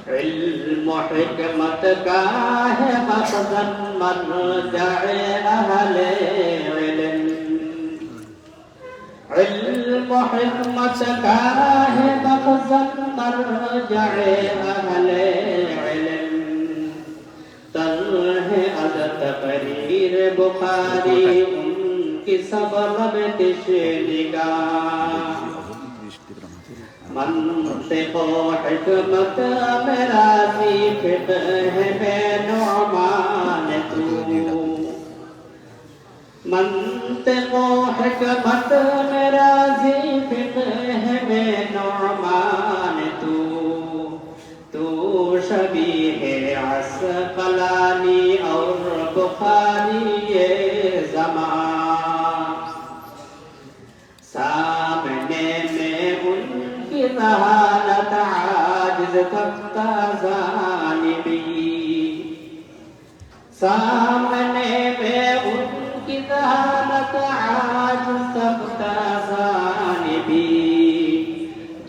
علم حکمت کا ہے مخزن مرجع اہل علم، علم حکمت کا ہے مخزن مرجع اہل علم، طرح از تقریر بخاری ان کی سب لبتش نگاہ، منطق و حکمت میراثی فقہ میں نعمان تو، منطق و حکمت میراثی فقہ میں نعمان تو شبیہ عسقلانی اور بخاری زمان، سامنے میں ان کی ذہانت عاجز تختہ ذانبی، سامنے میں ان کی ذہانت عاجز تختہ ذانبی،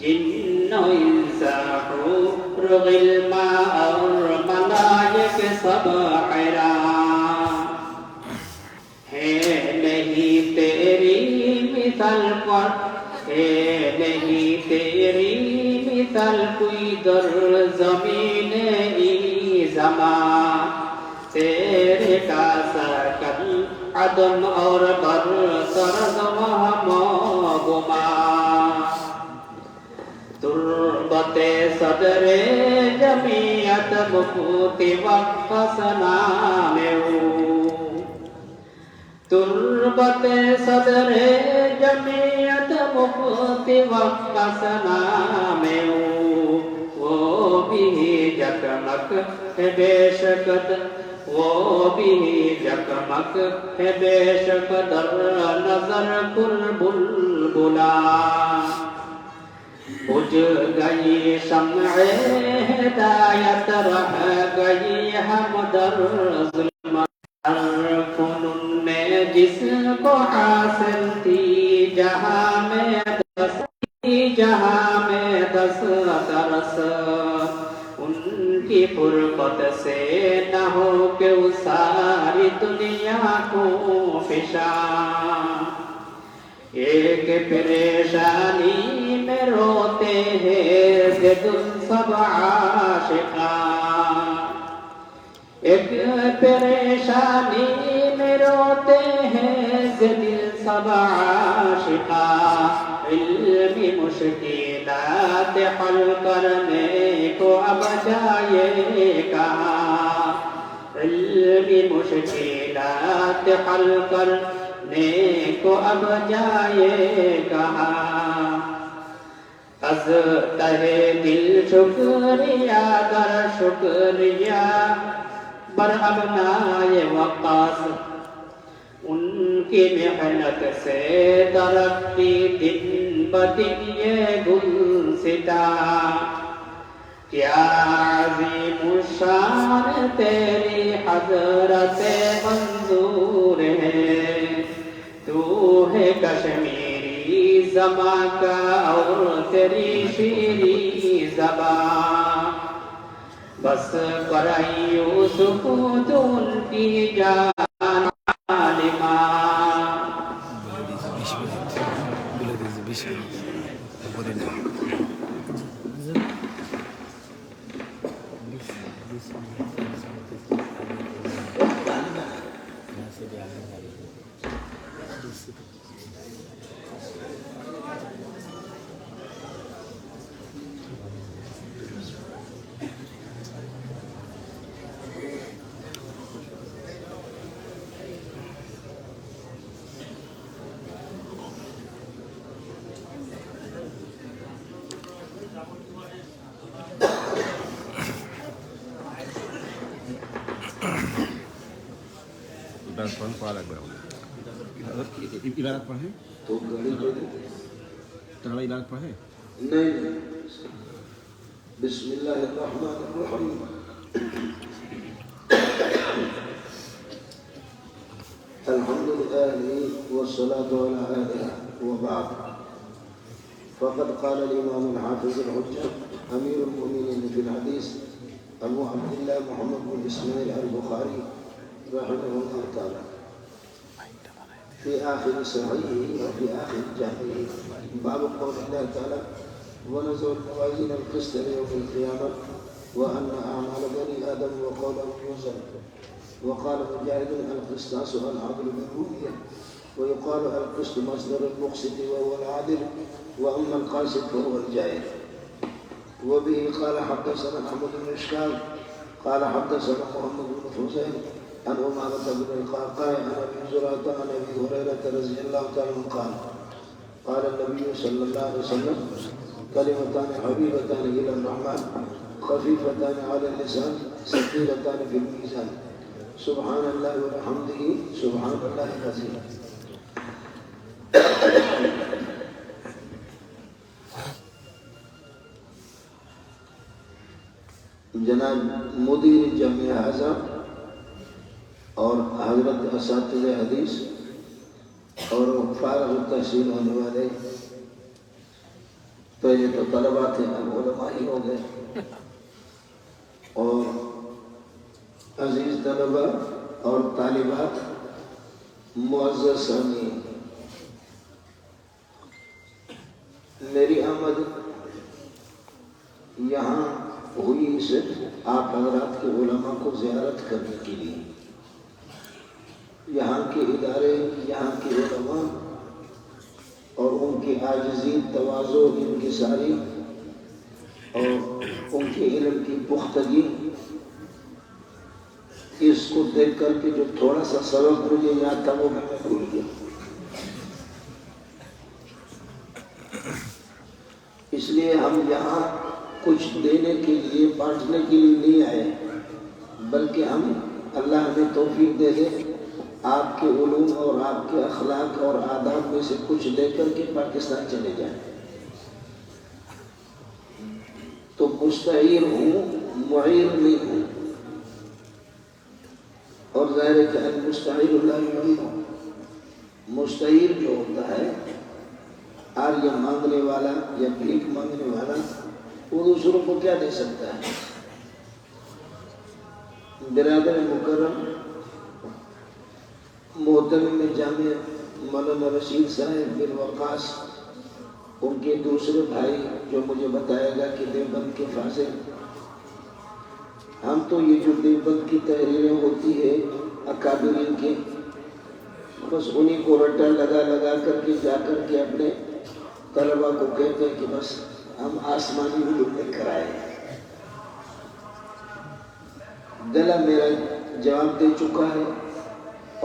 جن و انسا حور غلما اور ملائک سب حیران، ہے نہیں تیری مثل پر، ہے نہیں تیری مثل کوئی در زمین ای زمان، تیرے کا سرکل عدم اور بر سرد وہم و گمان، تربت صدر جمعیت مفتی وقت نام او، تربت صدر جمعیت مفتی وقت نام او، وہ بھی جکمک ہے بے شک، وہ بھی جکمک ہے بے شک در نظر کل بلبلان، بجھ گئی شمع ہدایت رہ گئی ہم در ظلمات، ہر فنون نے جس کو حاصل تھی جہاں میں دس درس، ان کی فرقت سے نہ ہو کہ ساری دنیا کو فشان، ایک پریشانی میں روتے ہیں زد سب عاشقان، ایک پریشانی میں روتے ہیں زد سب عاشقان، علمی مشکلات حل کرنے کو اب جائے کہاں، علمی مشکلات حل کرنے کو اب جائے کہاں، از تہے دل شکریہ در شکریہ بر ابنائے وقاص، ان کی محنت سے ترقی دن بدن یہ گلستہ، کیا عظیم الشان تیری حضرت منظور ہے، تو ہے کشمیری زباں کا اور تیری شیریں زبان، بس کر یوسف تو ان کی جان عبارت پڑھیں تو گاڑی دے دیں طلبہ عبارت پڑھیں نہیں بسم اللہ الرحمن الرحیم الحمد للہ والصلاة على آلہ وبعد فقد قال الإمام الحافظ الحجة أمير المؤمنين في الحديث أبو عبد الله محمد بن إسماعيل البخاري رحمه الله تعالى في آخر صحيحه وفي آخر جامعه باب قول الله تعالى ونزل الموازين القسط ليوم القيامة وأن أعمال بني آدم وقولهم يوزن. وقال مجاهد القسطاس العدل بالرؤية، ويقال القسط مصدر المقسط وهو العادل، وأما القاسط فهو الجائر. وبه قال حدثنا أحمد بن إشكال قال حدثنا محمد بن فوزين عن أمامة بن القعقاع عن أبي زرعة عن أبي هريرة رضي الله تعالى عنه قال قال النبي صلى الله عليه وسلم كلمتان حبيبتان إلى الرحمن خفيفتان على اللسان ثقيلتان في الميزان سبحان الله وبحمده سبحان الله العظيم. جناب مدیر جامعہ اعظم اور حضرت اساتذہ حدیث اور فارغ التحصیل ہونے والے پہلے تو طلباء تھے اب علماء ہی ہو گئے، اور عزیز طلباء اور طالبات، معزز سامعین، میری آمد یہاں ہوئی صرف آپ حضرات کے علماء کو زیارت کرنے کے لیے. یہاں کے ادارے، یہاں کے علماء اور ان کی عاجزی، تواضع، انکساری اور ان کے علم کی پختگی، اس کو دیکھ کر کے جو تھوڑا سا سبق مجھے یاد تھا وہ میں بھول گیا. اس لیے ہم یہاں کچھ دینے کے لیے، بانٹنے کے لیے نہیں آئے، بلکہ ہم اللہ ہمیں توفیق دے دے آپ کے علوم اور آپ کے اخلاق اور آداب میں سے کچھ لے کر کے پاکستان چلے جائیں. تو مستعیر ہوں، معیر نہیں ہوں. اور ظاہر ہے کہ المستعیر لا يعیر، مستعیر جو ہوتا ہے آریہ مانگنے والا یا بھیک مانگنے والا، وہ دوسروں کو کیا دے سکتا ہے. برادر مکرم محترم جامع مولانا رشید صاحب بن وقاص، ان کے دوسرے بھائی جو مجھے بتایا گیا کہ دیوبند کے فاضل، ہم تو یہ جو دیوبند کی تحریریں ہوتی ہے اکابرین کی، بس انہی کو رٹا لگا لگا کر کے جا کر کے اپنے طلبہ کو کہتے ہیں کہ بس ہم آسمانی علوم لے کر آئے. گلا میرا جواب دے چکا ہے،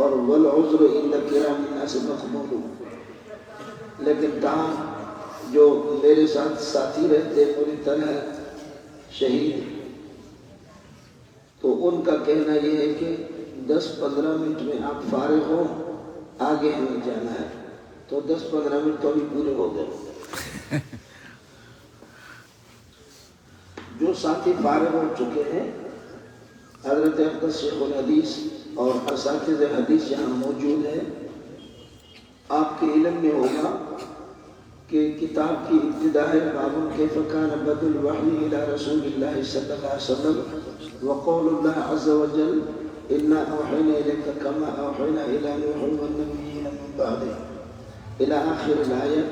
اور والعذر عند کرام الناس مقبول. لیکن تاہم جو میرے ساتھ ساتھی رہتے پوری طرح شہید، تو ان کا کہنا یہ ہے کہ 10-15 منٹ میں آپ فارغ ہو، آگے ہمیں جانا ہے. تو 10-15 منٹ تو ابھی پورے ہو گئے. جو ساتھی فارغ ہو چکے ہیں، حضرت اقدس شیخ الحدیث اور اساتذہ حدیث یہاں موجود ہیں. آپ کے علم میں ہوگا کہ کتاب کی ابتدا ہے باب کیف کان بدء الوحی الی رسول اللہ صلی اللہ علیہ وسلم وقول اللہ عز وجل انا اوحینا الیک کما اوحینا الی نوح والنبیین من بعدہ الی آخر الآیہ.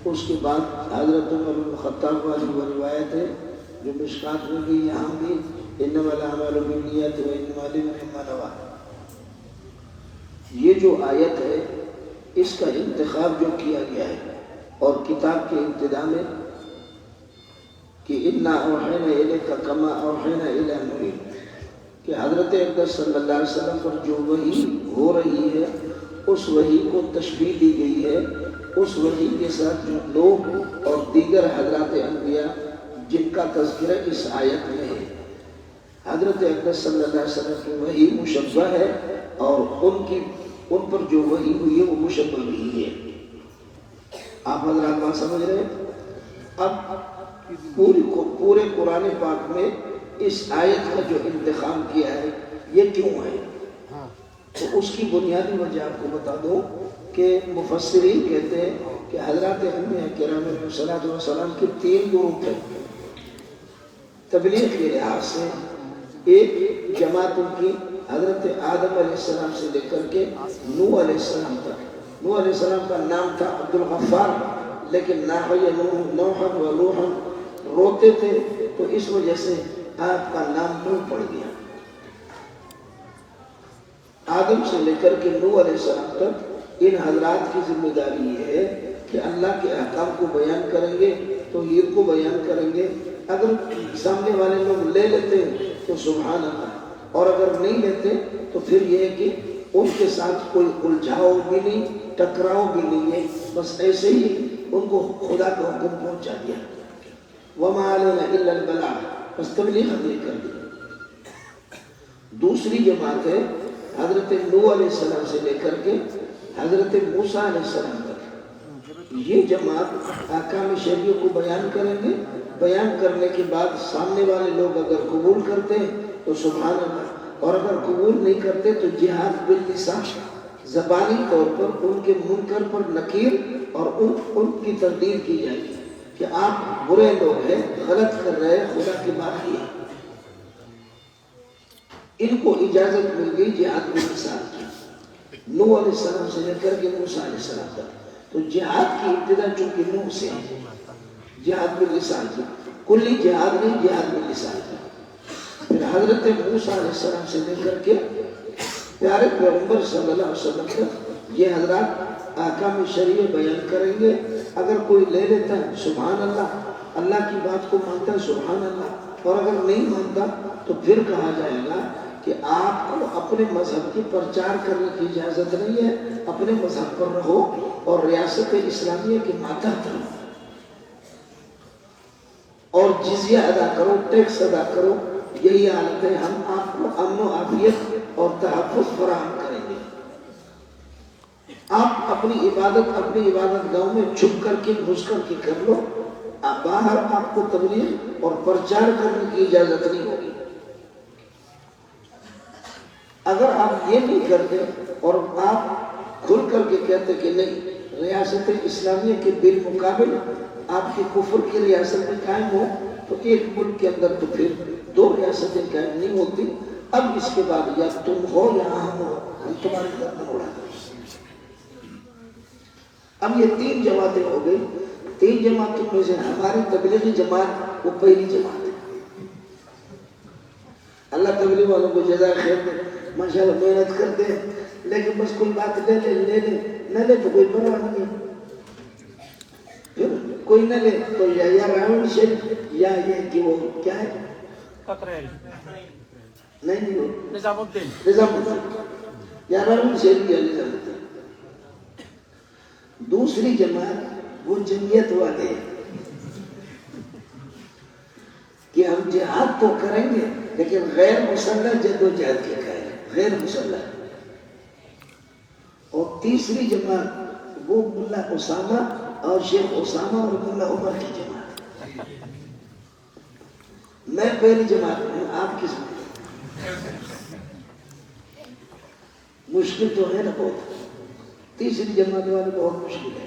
اس کے بعد حضرت عمر بن الخطاب والی وہ روایت ہے جو مشکات میں بھی یہاں بھی انما الاعمال بالنیات وانما لمن ما نوى. یہ جو آیت ہے اس کا انتخاب جو کیا گیا ہے اور کتاب کے ابتدا میں کہ انا اوحینا الیک کما اوحینا الی نوح، کہ حضرت اقدس صلی اللہ علیہ وسلم پر جو وحی ہو رہی ہے اس وحی کو تشبیہ دی گئی ہے. اس وحی کے ساتھ جو لوگ اور دیگر حضرات انبیاء جن کا تذکرہ اس آیت میں ہے، حضرت اقدس صلی اللہ علیہ وسلم کی وحی مشبہ ہے اور ان پر جو وحی ہوئی ہے وہ مشبہ بھی ہے. آپ حضرات بات سمجھ رہے ہیں؟ اب پورے قرآن پاک میں اس آیت کا جو انتخاب کیا ہے یہ کیوں ہے؟ تو اس کی بنیادی وجہ آپ کو بتا دوں کہ مفسرین کہتے ہیں کہ حضرات انبیاء کرام علیہ الصلوۃ والسلام کے 3 گروپ ہیں تبلیغ کے لحاظ سے. ایک جماعت ان کی حضرت آدم علیہ السلام سے لے کر کے نوح علیہ السلام تک. نوح علیہ السلام کا نام تھا عبد الغفار، لیکن نوحا و لوحا روتے تھے تو اس وجہ سے آپ کا نام نوح پڑ گیا. آدم سے لے کر کے نوح علیہ السلام تک ان حضرات کی ذمہ داری یہ ہے کہ اللہ کے احکام کو بیان کریں گے، توحید کو بیان کریں گے. اگر سامنے والے لوگ لے لیتے ہیں تو سبحان اللہ، اور اگر نہیں لیتے تو پھر یہ ہے کہ ان کے ساتھ کوئی الجھاؤ بھی نہیں، ٹکراؤ بھی نہیں ہے، بس ایسے ہی ان کو خدا کا حکم پہنچا دیا. وَمَا عَلَيْنَا إِلَّا الْبَلَاغُ، بس تبلیغ ہم کر دی. دوسری جماعت ہے حضرت نوح علیہ السلام سے لے کر کے حضرت موسیٰ علیہ السلام تک. یہ جماعت احکام شرعیہ کو بیان کریں گے. بیان کرنے کے بعد سامنے والے لوگ اگر قبول کرتے ہیں تو سبحان اللہ، اور اگر قبول نہیں کرتے تو جہاد باللسان، زبانی طور پر ان کے منکر پر نکیر اور ان کی تردید کی جائے گی کہ آپ برے لوگ ہیں، غلط کر رہے ہیں، خدا کی بات یہ ہے. ان کو اجازت مل گئی جہاد باللسان کی. نوح علیہ السلام سے لے کر کے موسیٰ علیہ السلام تک. تو جہاد کی ابتدا چونکہ نوح سے ہے، جہاد باللسان کی، کلی جہاد نہیں، جہاد باللسان کی. پھر حضرت موسیٰ علیہ السلام سے لے کر کے پیارے پیغمبر صلی اللہ علیہ وسلم تک یہ حضرات احکام شرعیہ بیان کریں گے. اگر کوئی لے لیتا ہے سبحان اللہ، اللہ کی بات کو مانتا ہے سبحان اللہ، اور اگر نہیں مانتا تو پھر کہا جائے گا کہ آپ کو اپنے مذہب کی پرچار کرنے کی اجازت نہیں ہے، اپنے مذہب پر رہو اور ریاست اسلامیہ کے ماتحت رہو اور جزیہ ادا کرو، ٹیکس ادا کرو. یہی حالت ہے، ہم آپ کو امن و عافیت اور تحفظ فراہم کریں گے. آپ اپنی عبادت گاہوں میں چھپ کر کے گھس کر کے کر لو، باہر آپ کو تبلیغ اور پرچار کرنے کی اجازت نہیں ہوگی. اگر آپ یہ نہیں کرتے اور آپ کھل کر کے کہتے کہ نہیں، ریاست اسلامیہ کے بالمقابل آپ کی کفر کی ریاست میں قائم ہو، تو ایک ملک کے اندر تو پھر 2 ریاستیں قائم نہیں ہوتی. اب اس کے بعد یا تم ہو یا ہم ہو، ہم تمہاری گردن اڑا دیں. اب یہ 3 جماعتیں ہو گئی. 3 جماعتوں میں سے ہماری تبلیغی جماعت وہ پہلی جماعت ہے. اللہ تبلیغ والوں کو جزائے خیر دے، ماشاءاللہ محنت کرتے ہیں، لیکن بس کوئی بات لے لے نہ لے تو کوئی پرواہ نہیں ہے. پھر کوئی نہ لے تو یا راون شریف یا یہ کہ وہ کیا ہے نہیں وہ نظام الدین یا راون شریف یا نظام الدین. دوسری جماعت وہ جمعیت والے کہ ہم جہاد تو کریں گے لیکن غیر مسلح جد و جہاد کے قائل، غیر مسلح. اور تیسری جماعت وہ ملا اسامہ اور شیخ اسامہ اور ملا عمر کی جماعت. میں پہلی جماعت میں ہوں، آپ کس میں؟ مشکل تو ہے نا بہت. تیسری جماعت والے بہت مشکل ہے.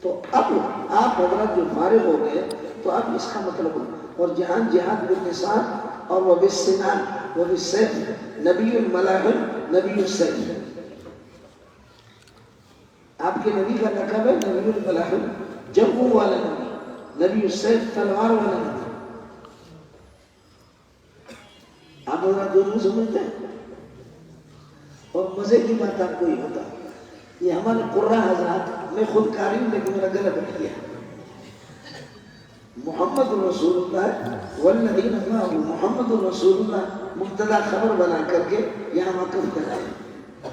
تو اب آپ حضرات جو فارغ ہو گئے تو اب اس کا مطلب، اور جہاں جہاد باللسان اور وہ بالسنان وہ بالسیف، نبی الملاحم نبی السیف. آپ کے نبی کا لقب ہے نبی الملاحم، جنگوں والا نبی، نبی السیف تلوار والا نبی. آپ حضرات دونوں سمجھتے ہیں. اور مزے کی بات آپ کو یہ بتا، یہ ہمارے قرآن حضرات، میں خود قاری ہوں لیکن میرا گلا بیٹھ گیا. محمد رسول اللہ والذین معہ، محمد رسول اللہ مبتدا خبر بنا کر کے یہاں وقف کرائے،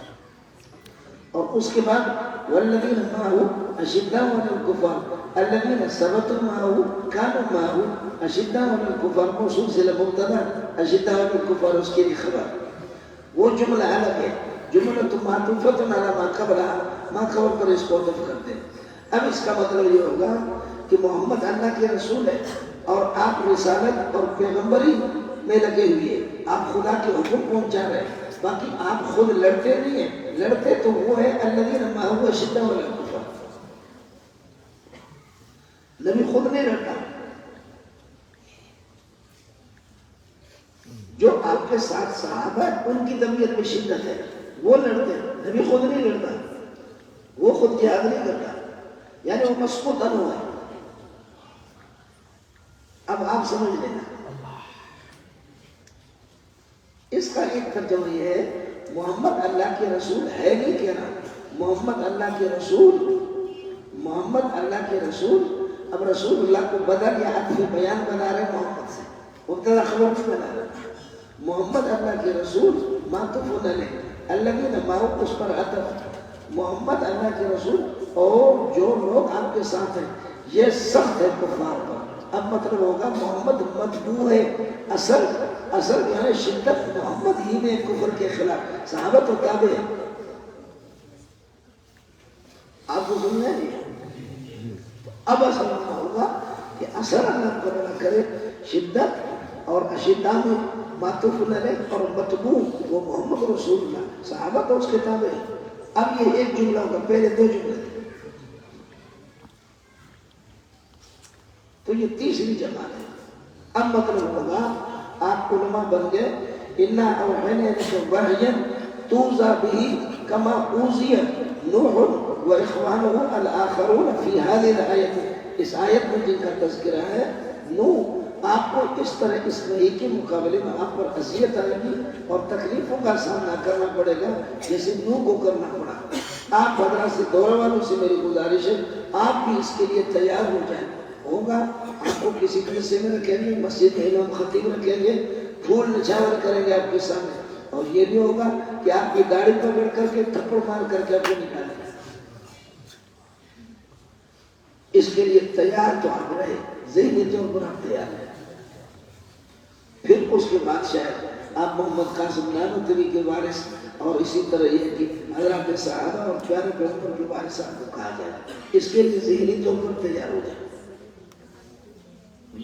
اور اس کے بعد والذین معہ اشداء علی الکفار الذین ثبتوا معہ کانوا معہ اشداء علی الکفار، موصول سے مبتدا اشداء علی الکفار اس کی خبر. وہ جملہ الگ ہے، جملہ معطوفۃ علی ما قبلها، ما قبل پر اس کو عطف کرتے ہیں. اب اس کا مطلب یہ ہوگا کہ محمد اللہ کے رسول ہے اور آپ رسالت اور پیغمبری میں لگے ہوئے ہیں، آپ خدا کے حکم پہنچا رہے ہیں. باقی آپ خود لڑتے نہیں ہیں، لڑتے تو وہ ہے الذین معہ اشداء علی الکفار. نبی خود نہیں لڑتا. جو آپ کے ساتھ صحابہ ان کی طبیعت میں شدت ہے وہ لڑتے ہیں. نبی خود نہیں لڑتا, وہ خود جہاد نہیں کرتا, یعنی وہ مسکوت ہوا ہے. اب آپ سمجھ لینا, اس کا ایک ترجمہ یہ ہے محمد اللہ کے رسول ہے نہیں کہہ رہا, محمد اللہ کے رسول, محمد اللہ کے رسول. اب رسول اللہ کو بدل یا عطف بیان بنا رہے محمد سے, مبتدا خبر نہیں بنا رہے. محمد اللہ کے رسول معطوف علیہ, الذین معه اس پر عطف. محمد اللہ کے رسول اور جو لوگ آپ کے ساتھ ہیں یہ سخت ہے کفار پر. اب مطلب ہوگا محمد مطبوع ہے, اصل یعنی شدت محمد ہی میں کفر کے خلاف. صحابہ تو تابع ہے. آپ کو سننا ہے. اب اصل ہوگا کہ اثر اللہ تعالیٰ کرے شدت اور اشدہ میں معطوف علیہ اور مطبوع وہ محمد رسول اللہ. صحابہ تو اس کے تابع ہے. اب یہ ایک جملہ ہوگا, پہلے دو جملے تھے, تو یہ تیسری جماعت ہے. اب مطلب ہوگا آپ علماء بن گئے. اِنَّا أَوْحَيْنَا إِلَيْكَ وَحْيًا تُوحِي بِهِ كَمَا أُوحِيَ نُوحٌ وَإِخْوَانُهُ الْآخَرُونَ فِي هَذِهِ الْآيَةِ. اس آیت میں جن کا تذکرہ ہے, نوح آپ کو اس طرح اس وحی کے مقابلے میں آپ پر اذیت آئے گی اور تکلیفوں کا سامنا کرنا پڑے گا جیسے نوح کو کرنا پڑا. آپ حضرات سے دورہ والوں سے میری گزارش ہے آپ بھی اس کے لیے تیار ہو جائیں. ہوگا آپ کو کسی مدرسے میں رکھیں گے, مسجد میں امام خطیب رکھیں گے, پھول نچھاور کریں گے آپ کے سامنے, اور یہ بھی ہوگا کہ آپ کی داڑھی پکڑ کر کے تھپڑ مار کر کے آپ کو نکالیں گے. اس کے لیے تیار تو آپ رہے, ذہنی طور پر آپ تیار رہے. پھر اس کے بعد شاید آپ محمد قاسم نانوتوی کے وارث اور اسی طرح یہ کہ حضرات صحابہ اور پیارے پیغمبر کے وارث آپ کو کہا جائے. اس کے لیے ذہنی طور پر تیار ہو جائے.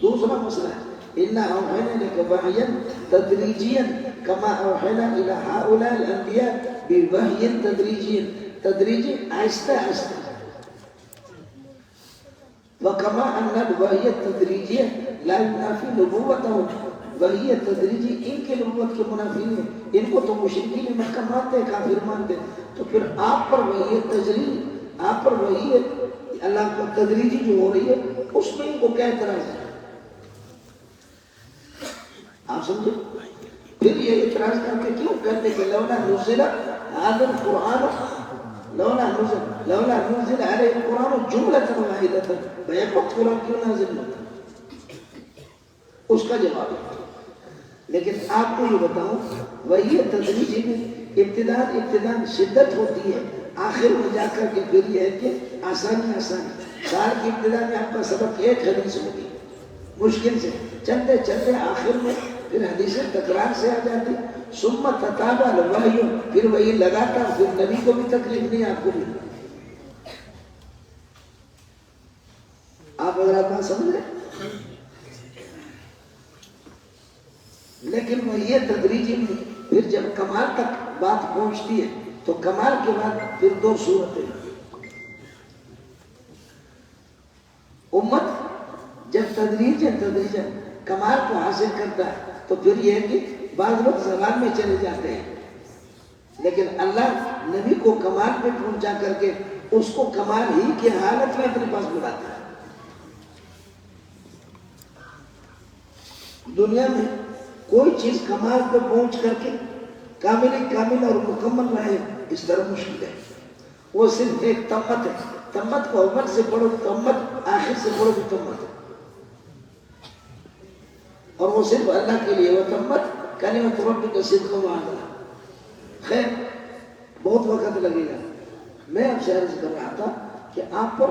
دوسرا مسئلہ ہے اِنَّا أَوْحَيْنَا إِلَيْكَ وَحْيًا تَدْرِيجِيًا كَمَا أَوْحَيْنَا إِلَى هَؤُلَاءِ الْأَنْبِيَاءِ بِوَحْيٍ تَدْرِيجِيًا. تدریجی آہستہ آہستہ. وَكَمَا أَنَّ الْوَحْيَ التَّدْرِيجِيَ لَا يُنَافِي نُبُوَّتَهُ. وحی تدریجی ان کے نبوت کے منافی ہیں. ان کو تو مشرکین مکہ مانتے ہیں, کافر مانتے ہیں, تو پھر آپ پر وحی تجریجی, آپ پر وحی اللہ کو تدریجی جو ہو رہی ہے اس میں ان کو کیا اعتراض ہے؟ آپ سمجھے. پھر یہ اعتراض کر کے کیوں کہتے کہ لولا نزل هذا القرآن لولا نزل علیہ القرآن جملۃ واحدۃ, بیک وقت قرآن کیوں نازل ہوتا؟ اس کا جواب ہے. لیکن آپ کو یہ بتاؤں وہی تدریجی میں ابتداء شدت ہوتی ہے, آخر میں جا کر کے پھر یہ ہے کہ آسانی. سال کی ابتداء میں آپ کا سبق ایک حدیث ہوگی, مشکل سے چلتے چلتے آخر میں پھر حدیثیں تکرار سے آ جاتی. ثم تتابع الوحی, پھر وہی لگاتا, پھر نبی کو بھی تکلیف نہیں, آپ کو بھی. آپ اگر بات سمجھ رہے. لیکن وہ یہ تدریجی میں پھر جب کمال تک بات پہنچتی ہے تو کمال کے بعد پھر دو صورتیں. امت جب تدریجاً کمال کو حاصل کرتا ہے تو پھر یہ ہے کہ بعض لوگ زوال میں چلے جاتے ہیں, لیکن اللہ نبی کو کمال پہ پہنچا کر کے اس کو کمال ہی کی حالت میں اپنے پاس بلاتا ہے. دنیا میں کوئی چیز کمال پہ پہنچ کر کے کامل اور مکمل رہے اس طرح مشکل ہے. وہ صرف ایک تمت ہے. تمت کو اول سے پڑھو تمت, آخر سے پڑھو بھی تمت, اور وہ صرف اللہ کے لیے. وہ تمت کلمۃ ربک صدق و عدل. خیر بہت وقت لگے گا. میں اب سے عرض کر رہا تھا کہ آپ پر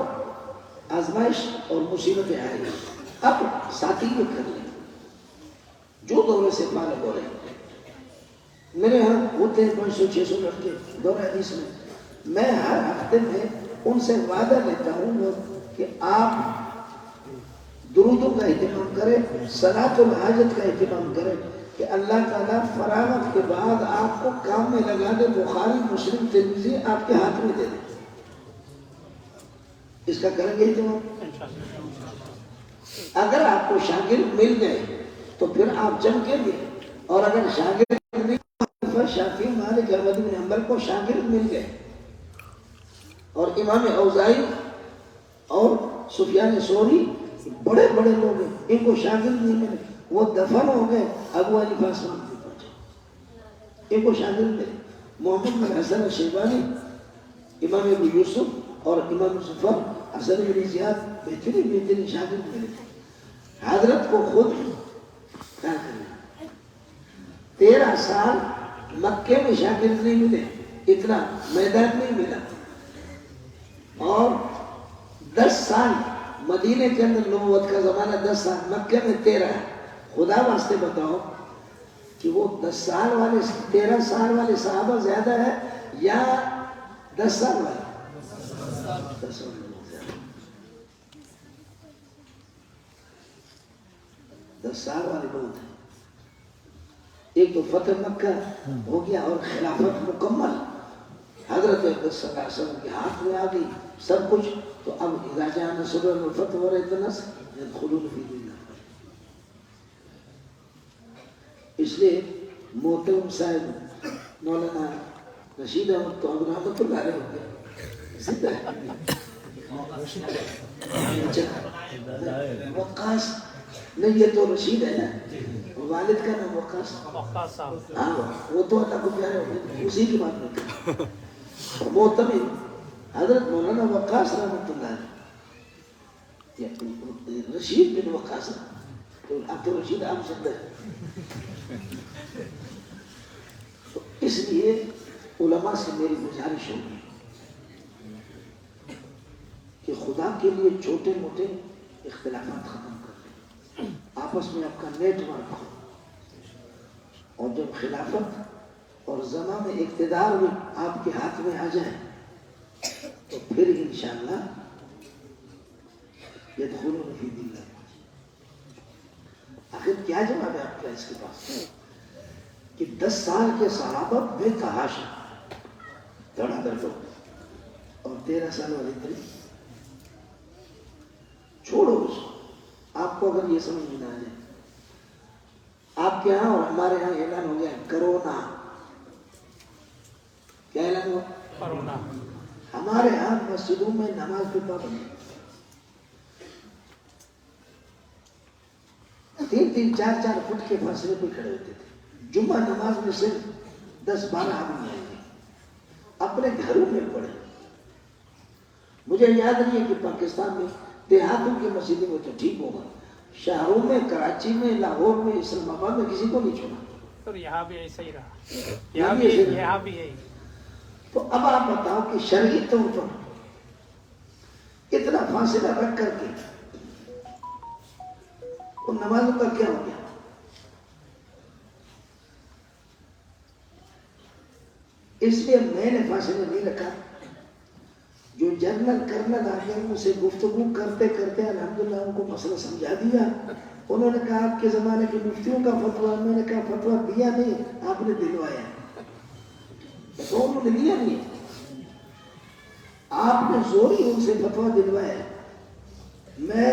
آزمائش اور مصیبتیں آئیں گی. اب ساتھی یہ کر لیں جو دورے سے بالغ ہو رہے ہیں. میرے یہاں ہوتے ہیں 500-600 لڑکے دورہ حدیث میں. میں ہر ہفتے میں ان سے وعدہ لیتا ہوں کہ آپ درودوں کا اہتمام کریں, صلاۃ الحاجت کا اہتمام کریں, کہ اللہ تعالیٰ فراغت کے بعد آپ کو کام میں لگا دے. بخاری, مسلم, ترمذی آپ کے ہاتھ میں دے دے. اس کا کریں گے اہتمام. اگر آپ کو شاگرد مل گئے تو پھر آپ چمکیں گے، اور اگر شاگرد نہیں، شافعی مالک احمد بن حنبل کو شاگرد مل گئے، اور امام اوزاعی اور سفیان ثوری بڑے بڑے لوگ ہیں، ان کو شاگرد نہیں ملے، وہ دفن ہو گئے، ابو حنیفہ نہیں پہنچے، ان کو شاگرد ملے۔ محمد بن حسن الشیبانی، امام ابو یوسف اور امام زفر، حسن بن زیاد، بہترین شاگرد ملے تھے۔ حضرت کو خود کیا کرنا، 13 سال مکے میں شاگرد نہیں ملے، اتنا میدان نہیں ملا، اور 10 سال مدینے کے اندر نبوت کا زمانہ، 10 سال مکے میں 13 ہے۔ خدا واسطے بتاؤ کہ وہ 10 سال والے 13 سال والے صحابہ زیادہ ہے یا 10 سال والے؟ 10 سال والے زیادہ، 10 سال والے بہت ہیں۔ ایک تو فتح مکہ ہو گیا اور خلافت مکمل حضرت صلی اللہ علیہ وسلم کے ہاتھ میں آ گئی سب کچھ، تو اب اذا جاء نصر اللہ والفتح ورأيت الناس يدخلون في دين الله۔ اس لیے محترم صاحب مولانا رشید احمد تو اب رحمت اللہ علیہ ہو گیا، زندہ ہے۔ وقاص نہیں، یہ تو رشید ہے نا، والد کا نام وقاص صاحب، ہاں وہ تو اللہ کو پیارے ہو گئے، اسی کی بات نہیں کرتا۔ محترم حضرت مولانا وقاص رحمت اللہ علیہ، رشید بن وقاص، اب تو رشید عام زندہ ہے۔ تو اس لیے علماء سے میری گزارش ہوگی کہ خدا کے لیے چھوٹے موٹے اختلافات ختم کر دیں، آپس میں آپ کا نیٹ ورک ہو، اور جب خلافت اور زمان میں اقتدار بھی آپ کے ہاتھ میں آ جائے تو پھر انشاءاللہ يدخلون في دين الله۔ آخر کیا جواب ہے آپ کا اس کے پاس کہ 10 سال کے صحابہ بے تحاشا دھڑا دھڑ لوگ، اور 13 سال والے اتنے چھوڑو اس کو۔ آپ کو اگر یہ سمجھ میں نہ آ جائے، آپ کے ہاں اور ہمارے ہاں اعلان ہو گیا کرونا، کیا اعلان ہوا؟ کرونا۔ ہمارے ہاں مسجدوں میں نماز پہ پابندی، 3-3 4-4 فٹ کے فاصلے پہ کھڑے ہوتے تھے۔ جمعہ نماز میں صرف 10-12 آدمی آئیں گے، اپنے گھروں میں پڑھے۔ مجھے یاد نہیں ہے کہ پاکستان میں دیہاتوں کی مسجدوں میں تو ٹھیک ہوگا، شہروں میں کراچی میں لاہور میں اسلام آباد میں کسی کو نہیں چھوڑا، تو یہاں بھی ایسا ہی رہا، یہاں بھی یہی۔ تو اب آپ بتاؤ کہ شرعی طور پر اتنا فاصلہ رکھ کر کے ان نمازوں کا کیا ہو گیا؟ اس لیے میں نے فاصلہ نہیں رکھا، جو جنرل کرنل آ گئے ان سے گفتگو کرتے کرتے الحمدللہ ان کو مسئلہ سمجھا دیا۔ انہوں نے کہا آپ کے زمانے کے مفتیوں کا فتویٰ، میں نے کہا فتویٰ دیا نہیں، آپ نے دلوایا، تو انہوں نے لیا نہیں، آپ نے زوری ان سے فتویٰ دلوایا۔ میں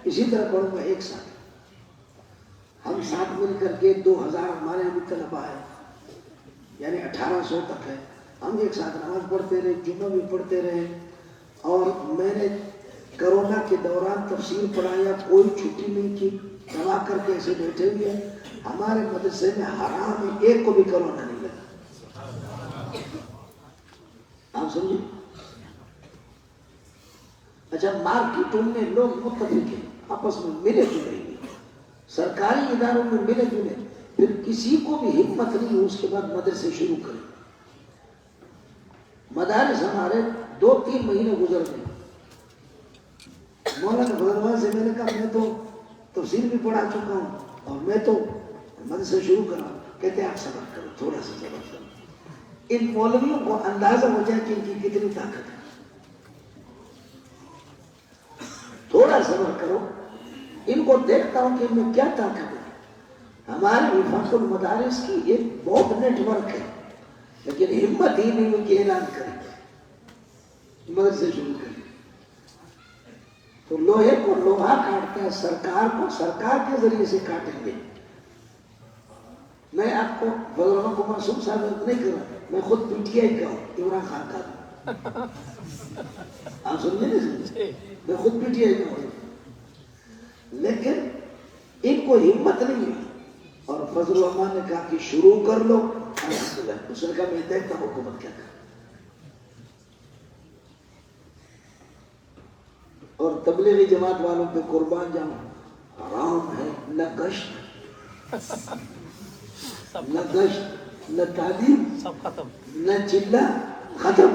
اسی طرح پڑھوں گا 1 سال، ہم ساتھ مل کر کے 2000 ہمارے ابھی طلباء ہے، یعنی 1800 تک ہے، ہم ایک ساتھ نماز پڑھتے رہے، جمعہ بھی پڑھتے رہے، اور میں نے کرونا کے دوران تفسیر پڑھایا، کوئی چھٹی نہیں کی، دوا کر کے ایسے بیٹھے ہوئے ہیں۔ ہمارے مدرسے میں حرام میں ایک کو بھی کرونا نہیں لگا، آپ سمجھے؟ اچھا، مارکیٹوں میں لوگ متفق ہیں، آپس میں ملے جلے ہیں، سرکاری اداروں میں ملے جلے، پھر کسی کو بھی ہمت نہیں ہو اس کے بعد مدرسے شروع کریں۔ مدارس ہمارے 2-3 مہینے گزر گئے۔ مولانا فضل سے میں نے کہا میں تو تفسیر بھی پڑھا چکا ہوں اور میں تو مدرسے شروع کرا، کہتے آپ صبر کرو، تھوڑا سا صبر کرو۔ ان مولویوں کو اندازہ ہو جائے کہ ان کی کتنی طاقت ہے، تھوڑا صبر کرو، ان کو دیکھتا ہوں کہ ان میں کیا طاقت ہے۔ ہمارے وفاق المدارس کی ایک بہت نیٹ ورک ہے، لیکن ہمت ہی نہیں ہوئی کہ اعلان کریں مدرسے شروع کریں۔ تو لوہے کو لوہا کاٹتا ہے، سرکار کو سرکار کے ذریعے سے کاٹیں گے. میں آپ کو بزرگوں کو معصوم ثابت نہیں کر رہا، میں خود پی ٹی آئی کا ہوں، عمران خان کا ہوں. آپ سمجھے نہیں؟ میں خود پی ٹی آئی کا ہوں. لیکن ان کو ہمت نہیں ہوئی اور فضل الرحمان نے کہا کہ شروع کر لو. الحمدللہ اس نے کہا میں دیکھتا ہوں حکومت کیا کرے. اور تبلیغی جماعت والوں پہ قربان جاؤں، حرام ہے نہ گشت نہ گشت نہ تعلیم سب ختم. نہ چلہ، ختم.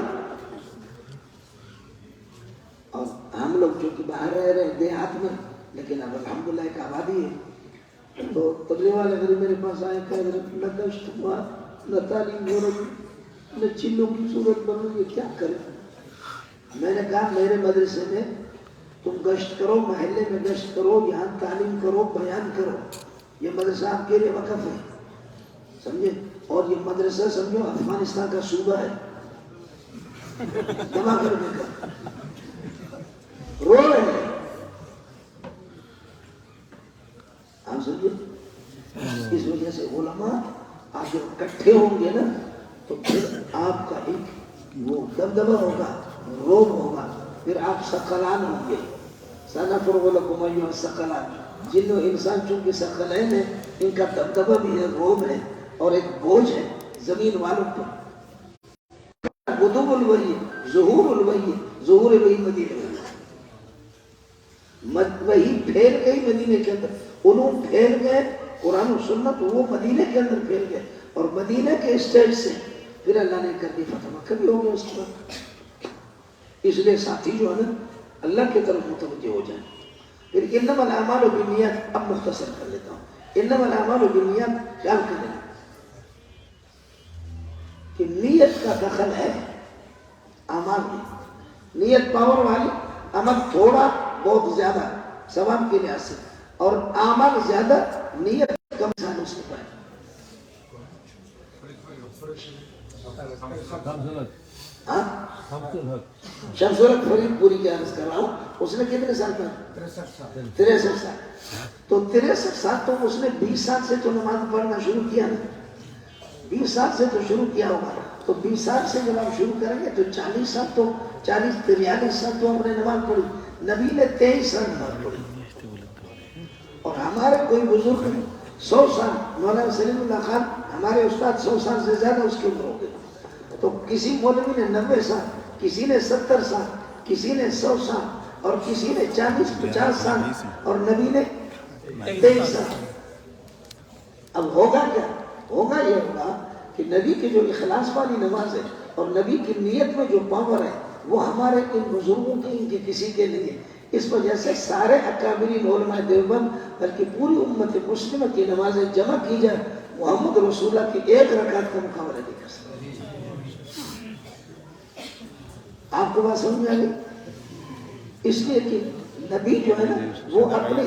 اور ہم لوگ جو کہ باہر رہ رہے ہیں دیہات میں، لیکن اب الحمدللہ ایک آبادی ہے. تو تبلیغ والے اگر میرے پاس آئے کہ حضرت نہ گشت ہوا، نہ تعلیم ہو رہی، نہ چلوں کی صورت بن رہی ہے، کیا کریں؟ میں نے کہا میرے مدرسے میں تم گشت کرو، محلے میں گشت کرو، یہاں تعلیم کرو، بیان کرو. یہ مدرسہ آپ کے لیے وقف ہے، سمجھے؟ اور یہ مدرسہ سمجھو افغانستان کا صوبہ ہے. جمع کرنے کا رو رہے ہیں. آپ سمجھے؟ اس وجہ سے علماء آپ جب اکٹھے ہوں گے نا تو پھر آپ کا ایک وہ دبدبہ ہوگا، روب ہوگا. پھر آپ ثقلان ہوں گے. سنفرغ لکم ایھا الثقلان. جن و انسان چونکہ ثقلین ہیں، ان کا دبدبہ بھی ہے، روب ہے اور ایک بوجھ ہے زمین والوں پر. غدو الوحی، ظہور الوحی، ظہور الوحی مدینے میں، وہی پھیل گئی مدینے کے اندر، علوم پھیل گئے، قرآن و سنت وہ مدینے کے اندر پھیل گئے. اور مدینے کے اسٹیج سے پھر اللہ نے کر دی فتح مکہ بھی ہو گیا اس کے بعد. اس لیے ساتھی جو ہے نا اللہ کی طرف متوجہ ہو جائیں. پھر انما الاعمال بالنیات، اب مختصر کر لیتا ہوں. انما الاعمال بالنیات خیال کریں کہ نیت کا دخل ہے اعمال میں. نیت پاور والی، عمل تھوڑا بہت زیادہ ثواب کے لحاظ سے، اور اعمال زیادہ نیت کم انسان اس کے پائے. شمس الحق فرید پوری کی عرض کر رہا ہوں، اس نے کتنے سال پڑھا؟ 63 سال. تو 63 سال تو اس نے 20 سال سے تو نماز پڑھنا شروع کیا نا، 20 سال سے تو شروع کیا ہوگا. تو 20 سال سے جب آپ شروع کریں گے تو 40 سال تو 43 سال تو ہم نے نماز پڑھی. نبی نے 23 سال نماز پڑھی. اور ہمارے کوئی بزرگ 100 سال، مولانا سلیم اللہ خان ہمارے استاد 100 سال سے زیادہ اس کے عمر ہو گئے. تو کسی مولوی نے 90 سال، کسی نے 70 سال، کسی نے 100 سال، اور کسی نے 40-50 سال، اور نبی نے 23 سال. اب ہوگا کیا؟ ہوگا یہ ہوگا کہ نبی کی جو اخلاص والی نماز ہے اور نبی کی نیت میں جو پاور ہے وہ ہمارے ان بزرگوں کے، ان کے کسی کے نہیں ہے. اس وجہ سے سارے اکابرین علماء دیوبند بلکہ پوری امت مسلمہ کی نمازیں جمع کی جائے، محمد رسول اللہ کی ایک رکعت کا مقابلہ نہیں کر سکتے. آپ کو بات سمجھ آ گئی؟ اس لیے کہ نبی جو ہے نا وہ اپنی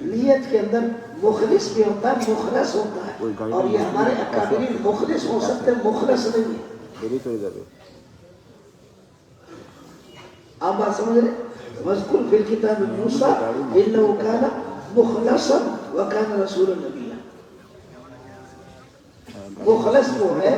نیت کے اندر مخلص بھی ہوتا ہے، مخلص ہوتا ہے. اور یہ ہمارے اکابرین مخلص ہو سکتے ہیں، مخلص نہیں ہے. آپ بات سمجھ رہے؟ وَاذْكُرْ فِي الْكِتَابِ مُوسَىٰ إِنَّهُ كَانَ مُخْلَصًا وَكَانَ رَسُولًا نَبِيًّا. مخلص وہ ہے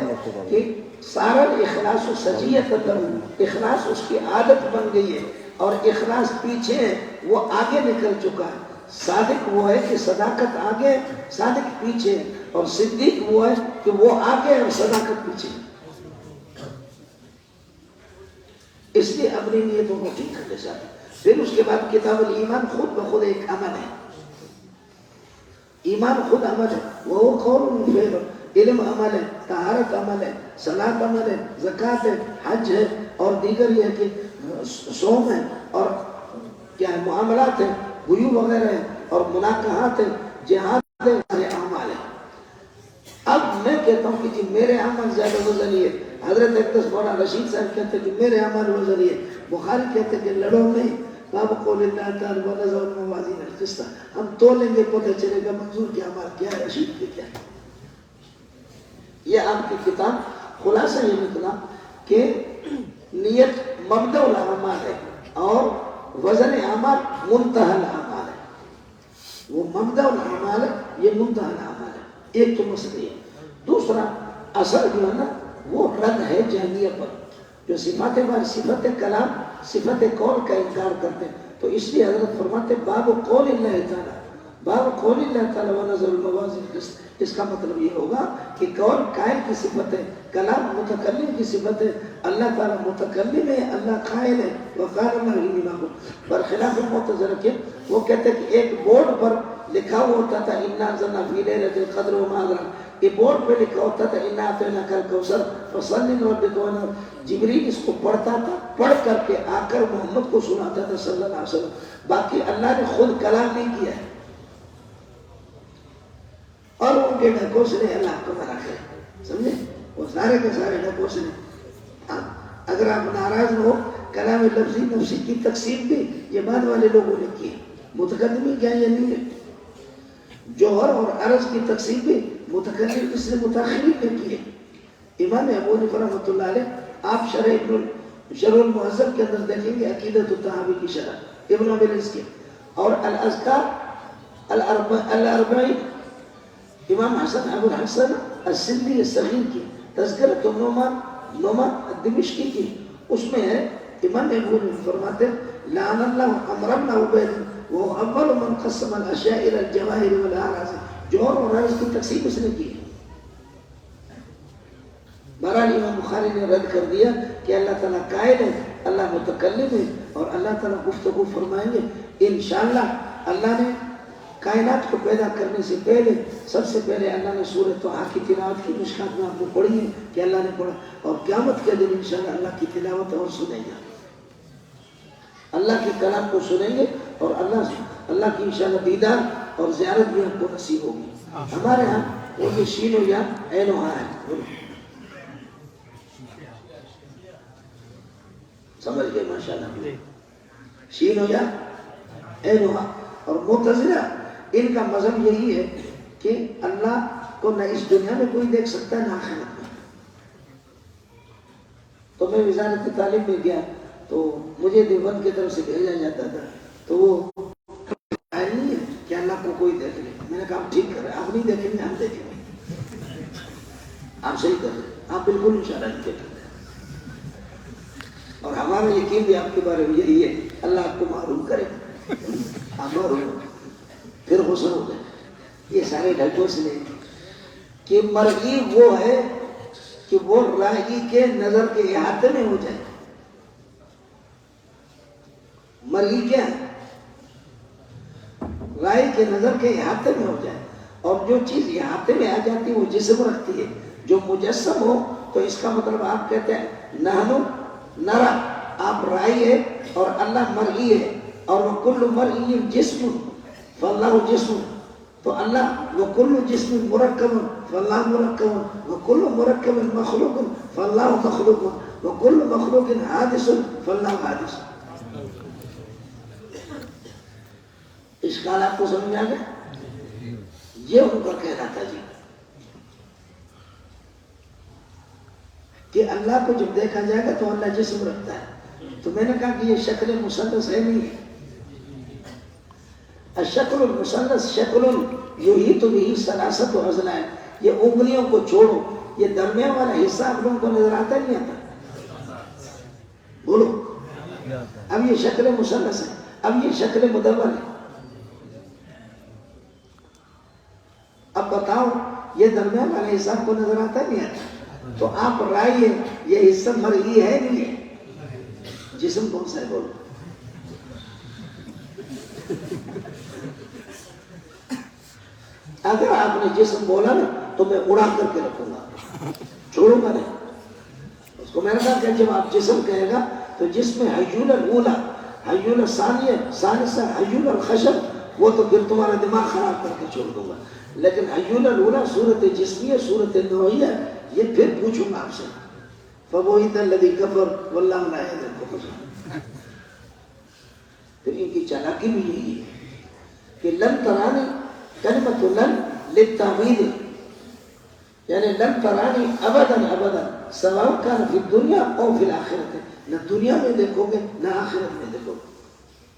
کہ سارا اخلاص و سجیت اندر، اخلاص اس کی عادت بن گئی ہے، اور اخلاص پیچھے ہے وہ آگے نکل چکا ہے. صادق وہ ہے کہ صداقت آگے، صادق پیچھے ہے. اور صدیق وہ ہے کہ وہ آگے اور صداقت پیچھے ہے. اس لیے اپنی نیتوں کو ٹھیک کرنے چاہتے ہیں. پھر اس کے بعد کتاب الایمان خود بخود ایک عمل ہے. ایمان خود عمل ہے. وہ قول فعل، علم عمل ہے، طہارت عمل ہے، صلاۃ عمل ہے، زکوٰۃ ہے، حج ہے، اور دیگر یہ کہ صوم ہے، اور کیا ہے معاملات ہے، بیوع وغیرہ ہے، اور مناکحات ہے، جہاد ہے، سارے اعمال ہیں. اب میں کہتا ہوں کہ جی میرے عمل زیادہ وزنی ہے. حضرت اقدس مولانا رشید صاحب کہتے ہیں کہ میرے عمل وزنی ہے. بخاری کہتے ہیں کہ لڑو نہیں، باب قول اللہ تعالی ونظر الموازین القسط. ہم تولیں گے پتہ چلے گا منظور کے عمل کیا ہے، رشید کے کیا ہے. یہ آپ کی کتاب خلاصہ یہ نکلا کہ نیت مبدأ الاعمال ہے، اور وزن اعمال منتہا الاعمال ہے، وہ مبدأ الاعمال ہے، یہ منتہا الاعمال ہے. ایک تو مسئلہ ہے. دوسرا اصل جو ہے نا وہ رد ہے جہمیہ پر، جو صفات بار صفت کلام صفت قول کا انکار کرتے ہیں. تو اس لیے حضرت فرماتے ہیں باب قول اللہ تعالیٰ، باب قول اللہ تعالیٰ ونظر الموازن القسط. اس کا مطلب یہ ہوگا کہ قول قائل کی صفت ہے، کلام متکلم کی صفت ہے. اللہ تعالیٰ متکلم ہے، اللہ قائل ہے. وقال اللہ انما برخلاف المعتزلہ کے وہ کہتے ہیں کہ ایک بورڈ پر لکھا ہوا ہوتا تھا انا انزلنا فی لیلۃ القدر وما ادراک، یہ بورڈ پہ لکھا ہوتا تھا انا اعطیناک الکوثر فصل لربک وانحر. جبریل اس کو پڑھتا تھا، پڑھ کر کے آ کر محمد کو سناتا تھا صلی اللہ علیہ وسلم. باقی اللہ نے خود کلام نہیں کیا ہے. اور ان کے ڈھکوس نے اللہ کو منع کرے، سمجھے؟ وہ سارے کے سارے ڈھکوس نے. اگر آپ ناراض ہو کلام لفظی نفسی کی تقسیم بھی یہ بعد والے لوگوں نے کی ہے، متقدمی کیا یہ نہیں ہے. جوہر اور عرض کی تقسیم بھی متکلم اس سے متاخرین نے کی ہے. امام ابو حنیفہ رحمۃ اللہ علیہ آپ شرح المہذب کے اندر دیکھیں گے عقیدۃ الطحاوی کی شرح ابن ابی العز کی، اور الاذکار الاربعین امام حسن ابو الحسن السندی الصغیر کی، تذکرۃ النعمان الدمشقی کی، اس میں ہے امام ابو حنیفہ فرماتے ہیں لعن اللہ عمرو بن عبید وہ اول من قسم الاشیاء الى الجواہر والاعراض. جوہر اور عرض کی تقسیم اس نے کی. بہرحال امام بخاری نے رد کر دیا کہ اللہ تعالیٰ قائل ہے، اللہ متکلم ہے، اور اللہ تعالیٰ گفتگو فرمائیں گے انشاءاللہ. اللہ نے کائنات کو پیدا کرنے سے پہلے سب سے پہلے اللہ نے سورۃ طٰہٰ کی تلاوت کی، مشکات میں آپ کو پڑھی ہے کہ اللہ نے پڑھا، اور قیامت کے دن انشاءاللہ اللہ کی تلاوت اور سنیں گے، اللہ کے کلام کو سنیں گے، اور اللہ کی انشاءاللہ دیدار اور زیارت بھی ہم کو نصیب ہوگی. ہمارے ہاں وہ یہ شین و یا عین و ہاں ہے، سمجھ گئے ماشاءاللہ. شین و یا عین و ہاں. اور معتزلہ ان کا مذہب یہی ہے کہ اللہ کو نہ اس دنیا میں کوئی دیکھ سکتا ہے نہ آخرت میں. تو میں وزارت تعلیم میں گیا تو مجھے دیوبند کی طرف سے بھیجا جاتا تھا، تو وہ نہیں ہے کہ اللہ کو کوئی دیکھ لے. میں نے کہا آپ ٹھیک کر رہے ہیں، آپ نہیں دیکھیں گے ہم دیکھیں گے. آپ صحیح کر رہے ہیں، آپ بالکل انشاءاللہ نہیں دیکھ رہے. اور ہمارا یقین بھی آپ کے بارے میں یہی ہے، اللہ آپ کو معلوم کرے، آپ معلوم پھر غسل ہو گئے. یہ سارے ڈھکوں سے نہیں کہ مرغی وہ ہے کہ وہ راہی کے نظر کے احاطے میں ہو جائے. مرغی کیا ہے؟ راہی کے نظر کے احاطے میں ہو جائے. اور جو چیز احاطے میں آ جاتی ہے وہ جسم رکھتی ہے. جو مجسم ہو تو اس کا مطلب آپ کہتے ہیں نحنو نرا، آپ رائی ہے اور اللہ مرئی ہے. اور وکل مرئی جسم فاللہ جسم، تو اللہ وکل جسم مرکب فاللہ مرکب، وکل مرکب مخلوق فاللہ مخلوق، وکل مخلوق حادث فاللہ حادث. اشکال آپ کو سمجھ آ گیا؟ یہ ان کا کہنا تھا جی کہ اللہ کو جب دیکھا جائے گا تو اللہ جسم رکھتا ہے. تو میں نے کہا کہ یہ شکل مثلث ہے نہیں ہے. الشکل المثلث شکل یحیط به ثلاثۃ اضلاع. یہ انگلیوں کو چھوڑو، یہ درمیان والا حصہ آپ لوگوں کو نظر آتا نہیں آتا؟ بولو. اب یہ شکل مثلث ہے، اب یہ شکل مدور ہے. اب بتاؤ یہ درمیان والا حصہ آپ کو نظر آتا نہیں آتا؟ تو آپ رائے یہ حصہ مرئی ہے نہیں ہے؟ جسم کون سا ہے بولو؟ اگر آپ نے جسم بولا نا تو میں اڑا کر کے رکھوں گا، چھوڑوں گا نہیں اس کو. میں نے کہا کہ جب آپ جسم کہے گا تو جسم حیول الاولا، حیول الثانیہ، ثالثہ حیول الخشب، وہ تو پھر تمہارا دماغ خراب کر کے چھوڑ دوں گا. لیکن حیول الاولا صورت جسمیہ، صورت نوعیہ، یہ پھر پوچھوں گا آپ سے. فَبُهِتَ الَّذِي كَفَرَ وَاللَّهُ لَا يَهْدِي الْقَوْمَ الظَّالِمِينَ. پھر ان کی چالاکی بھی یہی ہے کہ لن ترانی کلمۃ لن للتعویض، یعنی لن ترانی ابدا ابدا سواء کان فی الدنیا او فی الآخرت. نہ دنیا میں دیکھو گے نہ آخرت میں دیکھو گے.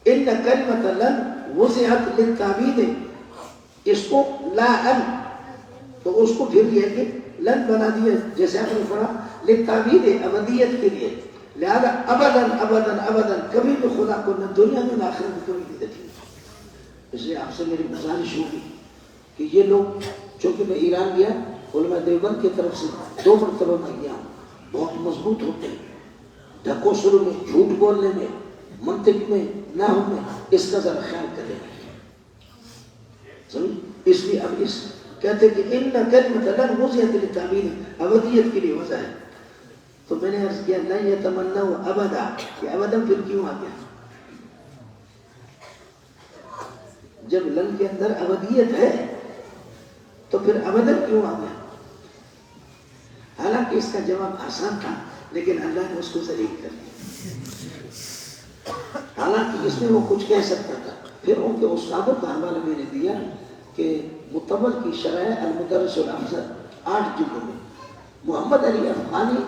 ان کلمۃ لن وضعت للتعبید، اس کو لا ان تو اس کو پھر یہ کہ لن بنا دیا جیسے آپ نے پڑھا للتعبید ابدیت کے لیے، لہذا ابداً ابداً ابداً کبھی بھی خدا کو نہ دنیا میں نہ آخرت میں کبھی نہیں دیکھیں گے۔ اس لیے آپ سے میری گزارش ہوگی کہ یہ لوگ، چونکہ میں ایران گیا علماء دیوبند کی طرف سے 2 مرتبہ میں گیا ہوں، بہت مضبوط ہوتے ہیں ڈھکو شروع میں، جھوٹ بولنے میں، منطق میں، نحو میں، اس کا ذرا خیال کریں۔ اس لیے اب اس کہتے ہیں کہ ان کلمۃ لن وضعت للتعبید، ابدیت کے لیے وضع ہے۔ تو میں نے عرض کیا لن یتمنوا ابدا، یہ ابدا پھر کیوں آ گیا؟ جب لن کے اندر ابدیت ہے تو پھر ابدا کیوں آ گیا؟ حالانکہ اس کا جواب آسان تھا لیکن اللہ نے اس کو ذلیل کر دیا۔ حالانکہ اس میں وہ کچھ کہہ سکتا تھا۔ پھر ان کے استادوں کا حوالہ میں نے دیا کہ مطول کی شرح المدرس الافضل 8 جلدوں میں محمد علی افغانی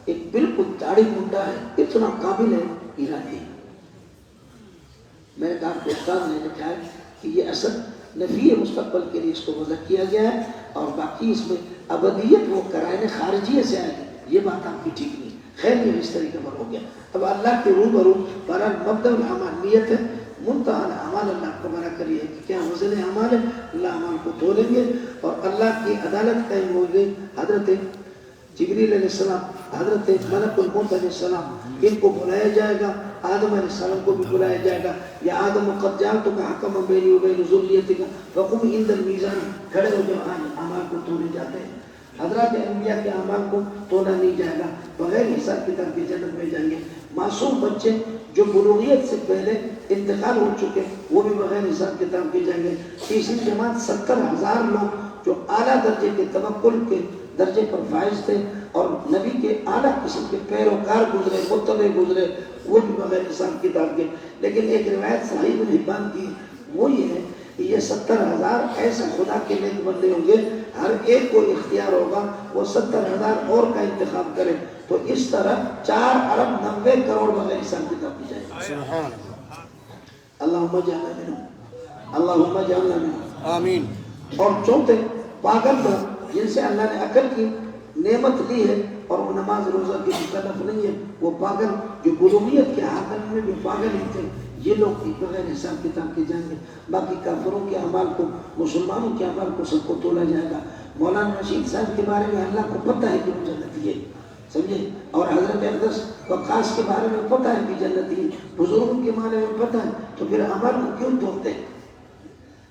ایک بالکل داڑھی منڈا ہے، اتنا قابل ہے، ایرانی۔ میں نے کہا کہ استاد نے لکھا ہے کہ یہ اصل نفی مستقبل کے لیے اس کو وضع کیا گیا ہے، اور باقی اس میں ابدیت وہ قرائن خارجیہ سے آئے گی، یہ بات آپ کی ٹھیک نہیں۔ خیر یہ اس طریقے پر ہو گیا۔ اب اللہ کے روبرو برحال مبدأ الاعمال نیت ہے، منتہا الاعمال اللہ کو برا کریے کہ کیا وزن اعمال ہے، اللہ اعمال کو تولیں گے اور اللہ کی عدالت قائم ہو گئی۔ حضرت جبریل علیہ السلام، حضرت ملک الموت علیہ السلام، ان کو بلایا جائے گا، آدم علیہ السلام کو بھی بلایا جائے گا، یا آدم قد جعلتک حکما بینی و بین ذریتک فقم عند المیزان، کھڑے ہو جاؤ، اعمال کو تولے جاتے ہیں۔ حضرات انبیاء کے اعمال کو تولا نہیں جائے گا، بغیر حساب کتاب کے جنت میں جائیں گے۔ معصوم بچے جو بلوغیت سے پہلے انتقال ہو چکے وہ بھی بغیر حساب کتاب کے جائیں گے۔ تیسری جماعت 70,000 لوگ جو اعلیٰ درجے کے توکل کے درجے پر فائز تھے اور نبی کے اعلیٰ قسم کے پیروکار گزرے، متبع گزرے، وہ بھی بغیر حساب کتاب کے۔ لیکن ایک روایت صحیح ابن حبان کی وہ یہ ہے کہ یہ 70,000 ایسے خدا کے نیک بندے ہوں گے، ہر ایک کو اختیار ہوگا وہ 70,000 اور کا انتخاب کرے، تو اس طرح 4 ارب 90 کروڑ بغیر حساب کتاب کی جائے۔ اللہم جعلنا منہم، اللہم جعلنا منہم، آمین۔ اور چوتھے پاگل لوگ جن سے اللہ نے عقل کی نعمت لی ہے اور وہ نماز روزہ کی مکلف نہیں ہے، وہ پاگل جو بلوغیت کے حاکم میں بھی پاگل ہی تھے، یہ لوگ بھی بغیر حساب کتاب کے جائیں گے۔ باقی کافروں کے اعمال کو، مسلمانوں کے اعمال کو سب کو تولا جائے گا۔ مولانا رشید صاحب کے بارے میں اللہ کو پتہ ہے کہ وہ جنتی ہے، سمجھے، اور حضرت اقدس وقاص کے بارے میں پتہ ہے کہ جنتی ہے، بزرگوں کے بارے میں پتہ ہے، تو پھر اعمال کو کیوں توڑتے ہیں؟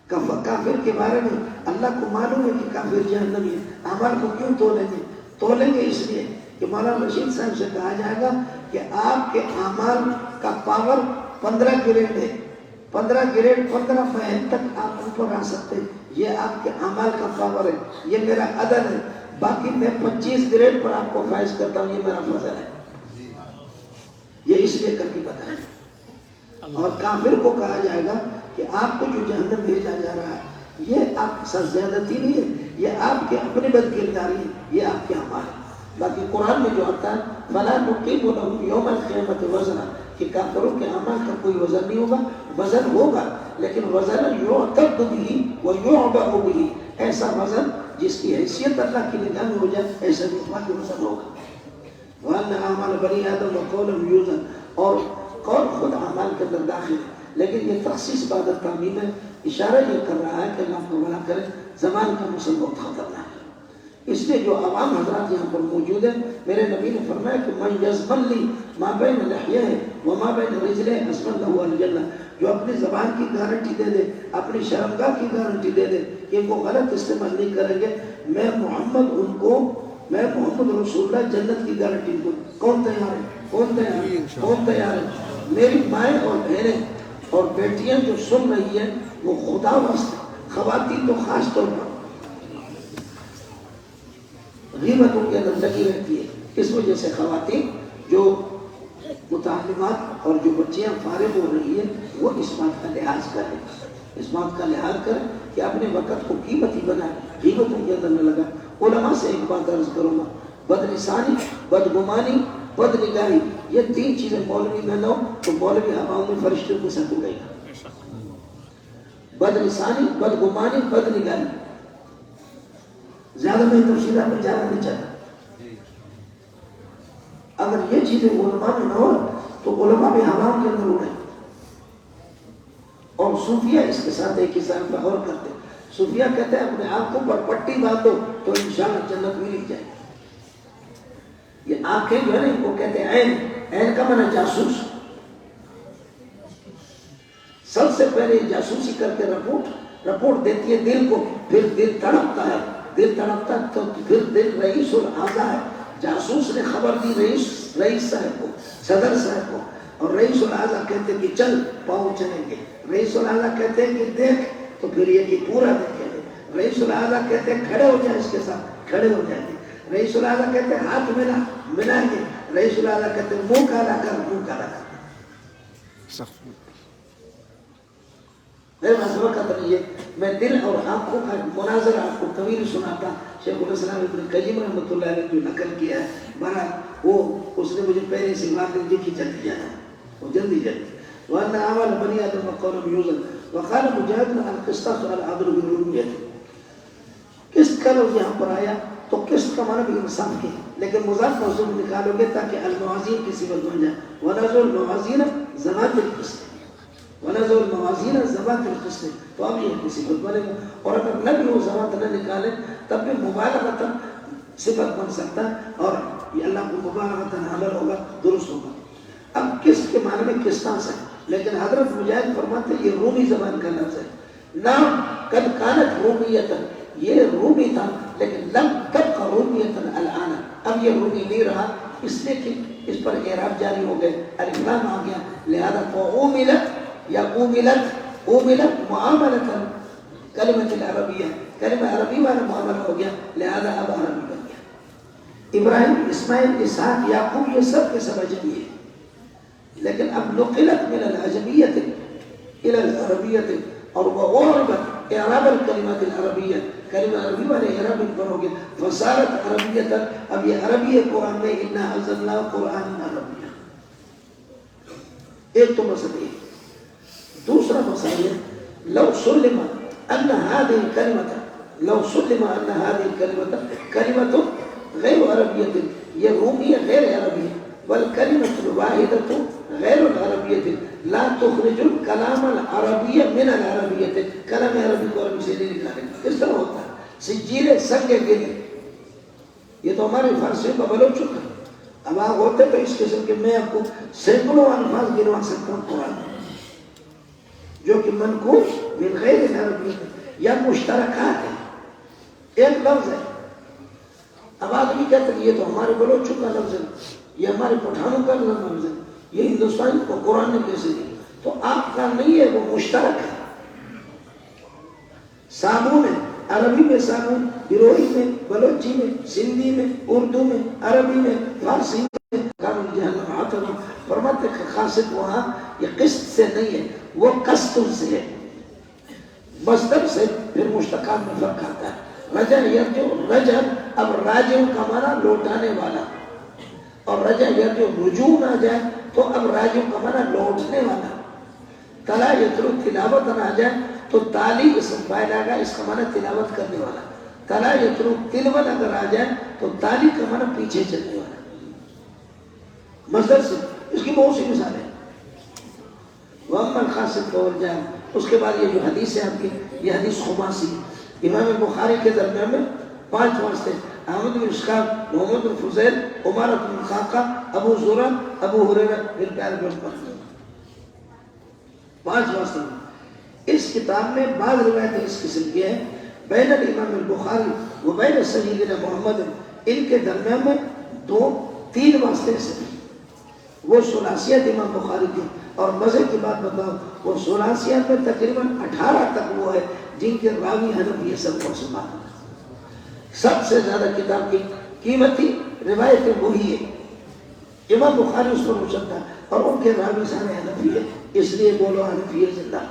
کافر کے بارے میں اللہ کو معلوم ہے کہ کافر جہنمی ہے، اعمال کو کیوں تولیں گے؟ تولیں گے اس لیے کہ مولانا رشید صاحب سے کہا جائے گا کہ آپ کے اعمال کا پاور 15 گریڈ ہے، 15 گریڈ 15 فہم تک آپ اوپر آ سکتے ہیں، یہ آپ کے اعمال کا پاور ہے، یہ میرا عدل ہے، باقی میں 25 گریڈ پر آپ کو فائز کرتا ہوں، یہ میرا فضل ہے، یہ اس لیے کر کے بتائیں۔ اور کافر کو کہا جائے گا کہ آپ کو جو جہنم بھیجا جا رہا ہے یہ آپ کے ساتھ زیادتی نہیں ہے، یہ آپ کے اپنے بد کرداری ہے، یہ آپ کے اعمال ہے۔ باقی قرآن میں جو آتا ہے فَلَا نُقِيمُ لَهُمْ يَوْمَ الْقِيَامَةِ وَزْنًا، کہ کافروں کے اعمال کا کوئی وزن نہیں ہوگا، وزن ہوگا لیکن وزن يُعْتَدُ بِهِ وَيُعْبَأُ بِهِ، ایسا وزن جس کی حیثیت اللہ کی نگاہ میں ہو جائے، ایسا بھی وزن ہوگا۔ وَأَنَّ أَعْمَالَ بَنِي آدَمَ وَقَوْلَهُمْ يُوزَنُ، اور قول خود اعمال کے اندر داخل ہے، لیکن یہ تخصیص بعد التعمیم ہے، اشارہ یہ کر رہا ہے کہ اللہ کو بھلا کرے، زمان کا مسئلہ بہت خطرناک ہے۔ اس لیے جو عوام حضرات یہاں پر موجود ہیں، میرے نبی نے فرمایا کہ من یضمن لی ما بین لحیہ وما بین رجلہ اضمن لہ الجنہ، جو اپنی زبان کی گارنٹی دے دے، اپنی شرمگاہ کی گارنٹی دے دے کہ وہ غلط استعمال نہیں کریں گے، میں محمد رسول اللہ جنت کی گارنٹی دوں۔ کون تیار ہے؟ کون تیار ہے؟ کون تیار ہے؟ میری مائیں اور بہنیں اور بیٹیاں جو سن رہی ہیں وہ خدا واسطے، خواتین تو خاص طور پر غیبتوں کے اندر لگی رہتی ہے، اس وجہ سے خواتین جو متعلمات اور جو بچیاں فارغ ہو رہی ہیں وہ اس بات کا لحاظ کریں، اس بات کا لحاظ کریں کہ اپنے وقت کو قیمتی بنائیں، غیبتوں کے اندر نہ لگائیں۔ علماء سے ایک بات عرض کروں گا، بدلسانی، بدگمانی، بدنگاہی یہ تین چیزیں مولوی میں لو تو مولوی ہواؤں میں فرشتوں کو سب اڑے گا. بد لسانی، بدگمانی، بد نگاہی. زیادہ میں تفصیلات میں جانا نہیں چاہتا. اگر یہ چیزیں علماء میں نہ ہو تو علماء بھی ہواؤں کے اندر اڑے. اور صوفیہ اس کے ساتھ ایک حساب کا اور کرتے. صوفیہ کہتے ہیں اپنے آنکھوں پر پٹی باندھو تو انشاءاللہ جنت مل ہی جائے. یہ آنکھیں جو ہے نا وہ کہتے ہیں عین. عین کا معنی جاسوس. سب سے پہلے جاسوسی کر کے رپورٹ دیتی ہے دل کو. پھر دل تڑپتا ہے. دل تڑپتا تو پھر دل رئیس الاعضاء ہے. جاسوس نے خبر دی رئیس صاحب کو، صدر صاحب کو. اور رئیس الاعضاء کہتے ہیں کہ چل، پاؤں چلیں گے. رئیس الاعضاء کہتے ہیں کہ دیکھ، تو پھر یہ کہ پورا دیکھیں گے. رئیس الاعضاء کہتے ہیں کھڑے ہو جائیں، اس کے ساتھ کھڑے ہو جائیں گے. رئیس الاعضاء کہتے ہیں ہاتھ ملائیں گے. رئیس الاعضاء کہتے ہیں منہ کالا کر. میرے پاس وقت نہیں ہے، میں دل اور آنکھوں کا مناظرہ آپ کو طویل سناتا. شیخ الاسلام ابن قیم رحمۃ اللہ علیہ جو نقل کیا ہے، بہرحال وہ اس نے مجھے پہلے سے بات لکھی جلدی جانا، وہ جلدی. وأن أعمال بني آدم وقول يوزن وقال مجاهد القسط العدل بالربوبية. قسط کا لفظ یہاں پر آیا تو قسط کا معنی بھی انصاف کے، لیکن مضاف موصول نکالو گے تاکہ الموازین کی صفت بن جائے. ونزل الموازین ذوات القسط، ونزل الموازین ذوات القسط، تو اب یہ کی صفت بنے گا. اور اگر نہ بھی وہ ذوات نہ نکالے تب بھی مبالغتاً صفت بن سکتا ہے اور یہ اللہ کو مبالغتاً حلال ہوگا، درست ہوگا. اب قسط کے معنی میں قسطاس ہے، لیکن حضرت مجاہد فرماتے ہیں یہ رومی زبان کا لفظ ہے. نام قد کانت رومیتاً، یہ رومی تھا لیکن لم تبقى رومیتاً الان، اب یہ رومی نہیں رہا اس لیے کہ اس پر اعراب جاری ہو گئے، الف لام آ گیا. لہذا فعوملت یا اوملت معاملتاً کلمۃ العربیہ، کلمہ عربی والا معاملہ ہو گیا، لہذا اب عربی بن گیا. ابراہیم، اسماعیل، اسحاق، یعقوب یہ سب کے سب اجمی ہے، لیکن اب نقلت من العجمیت الى العربیت اور وغربت اعراب الکلمات العربیہ، کلمہ عربی والے اعراب پر ہو گئے. فصارت عربیت، اب یہ عربی ہے قرآن میں. انا انزلنا قرآن عربیہ. ایک تو مسئلہ ہے. دوسرا مسئلہ لو سلم ان هذه الكلمة، لو سلم ان هذه الكلمة كلمة غیر عربیت، یہ رومی غیر عربی، والکلمة الواحدة غیر العربیت لا تخرج الکلام العربی من العربیت، کلام عربی کو عربی سے نہیں نکالے. اس طرح ہوتا ہے. سجیل سنگ گلے، یہ تو ہمارے فارسی کا بلوچوں کا. اب آپ ہوتے تو اس قسم کے میں آپ کو سینکڑوں الفاظ گنوا سکتا ہوں قرآن جو کہ منقول من غیر العربی یا مشترکات ہے، ایک لفظ ہے. اب آدمی کہتے ہیں یہ تو ہمارے بلوچوں کا لفظ ہے، یہ ہمارے پٹھانوں کا لفظ ہے، یہ ہندوستانی کو قرآن نے کیسے دی؟ تو آپ کا نہیں ہے، وہ مشترک ہے. صابون ہے، عربی میں صابون، بروئی میں، بلوچی میں، سندھی میں، اردو میں، عربی میں، فارسی میں. فرماتے خاصت وہاں یہ قسط سے نہیں ہے، وہ قسط سے ہے. مصدر سے پھر مشتقات میں فرق آتا ہے. رجع یرجع، رجع اب راجع کا معنی لوٹانے والا، اور رجع یرجع رجوع نہ جائے تو اب راجع کا معنی لوٹنے والا. تلا یتلو تلاوت نہ جائے تو تالی اسم فاعل آ گیا، اس کا معنی تلاوت کرنے والا. تلا یتلو تلون اگر آ جائے تو تالی کا معنی پیچھے چلنے والا. مصدر سے اس کی بہت سی مثالیں. وَأَمَّا الْخَاسِقُ وَالْجَامِ، اس کے بعد یہ جو حدیث ہے آپ کی، یہ حدیث خماسی. امام بخاری کے درمیان میں 5 واسطے: احمد بن اسحاق، محمد بن فضیل، عمارۃ بن خاقہ، ابو زرع، ابو ہریرہ بن پیار بن پر 5 واسطے. اس کتاب میں بعض روایتیں اس قسم کی ہیں. بین الامام البخاری و بین سیدنا محمد، ان کے درمیان میں 2-3 واسطے سے وہ ثلاثیت امام بخاری کی. اور مزے کی بات بتاؤ، وہ ثلاثیت میں تقریباً 18 تک وہ ہے جن کے راوی حنفی سب کو سنا. سب سے زیادہ کتاب کی قیمتی روایتیں وہی ہے. امام بخاری اس پر مشتمل ہے اور ان کے راوی سارے حنفی ہے. اس لیے بولو حنفی زندہ،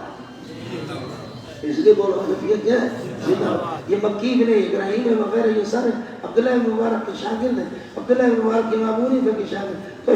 اس لیے بولو حنفی کیا ہے زندہ. یہ مکی بن ابراہیم وغیرہ یہ سارے عبداللہ بن مبارک کے شاگرد ہیں. عبداللہ بن مبارک امام ابو حنیفہ کے شاگرد.